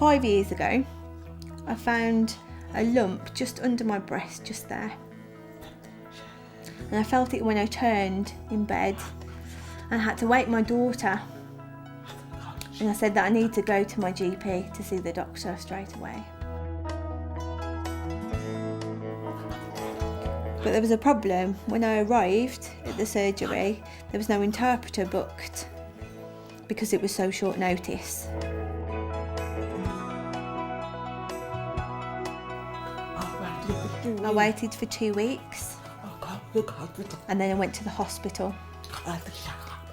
5 years ago, I found a lump just under my breast, just there. And I felt it when I turned in bed. I had to wake my daughter. And I said that I need to go to my GP to see the doctor straight away. But there was a problem. When I arrived at the surgery, there was no interpreter booked because it was so short notice. I waited for 2 weeks and then I went to the hospital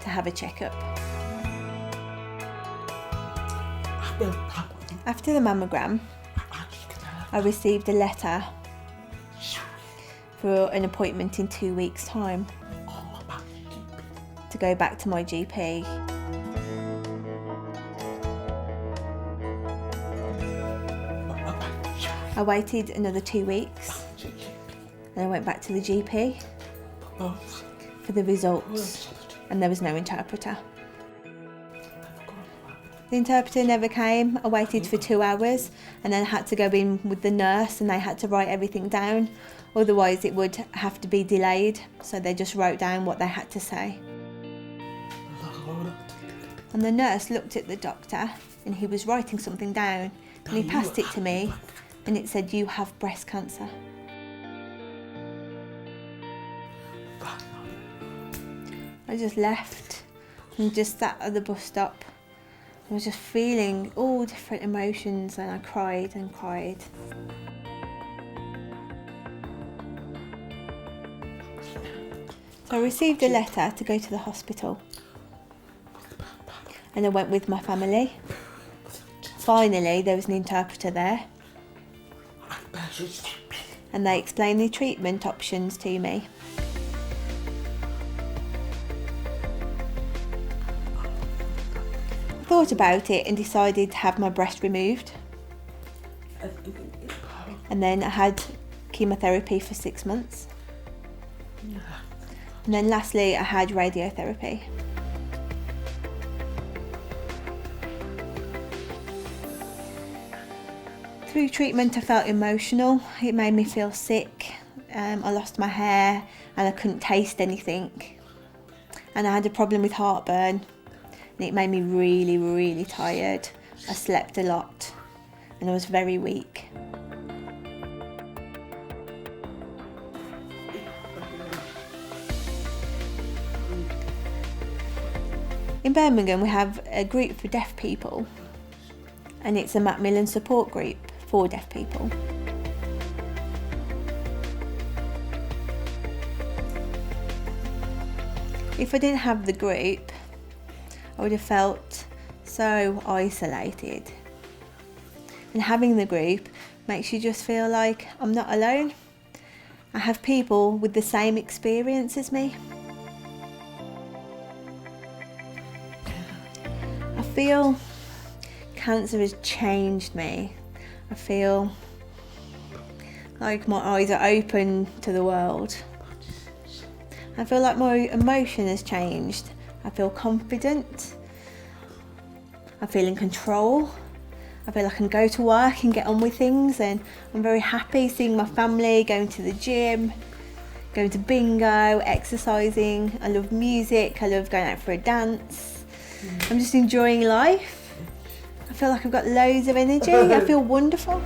to have a checkup. After the mammogram, I received a letter for an appointment in 2 weeks' time to go back to my GP. I waited another 2 weeks and I went back to the GP for the results, and there was no interpreter. The interpreter never came. I waited for 2 hours and then I had to go in with the nurse and they had to write everything down, otherwise it would have to be delayed, so they just wrote down what they had to say. And the nurse looked at the doctor and he was writing something down and he passed it to me and it said, "You have breast cancer." I just left and just sat at the bus stop. I was just feeling all different emotions and I cried and cried. So I received a letter to go to the hospital and I went with my family. Finally, there was an interpreter there and they explained the treatment options to me. I thought about it and decided to have my breast removed. And then I had chemotherapy for 6 months. And then lastly, I had radiotherapy. Through treatment, I felt emotional. It made me feel sick. I lost my hair and I couldn't taste anything. And I had a problem with heartburn. And it made me really, really tired. I slept a lot and I was very weak. In Birmingham we have a group for deaf people and it's a Macmillan support group for deaf people. If I didn't have the group, I would have felt so isolated. And having the group makes you just feel like I'm not alone. I have people with the same experience as me. I feel cancer has changed me. I feel like my eyes are open to the world. I feel like my emotion has changed. I feel confident. I feel in control. I feel I can go to work and get on with things, and I'm very happy seeing my family, going to the gym, going to bingo, exercising. I love music. I love going out for a dance. I'm just enjoying life. I feel like I've got loads of energy. I feel wonderful.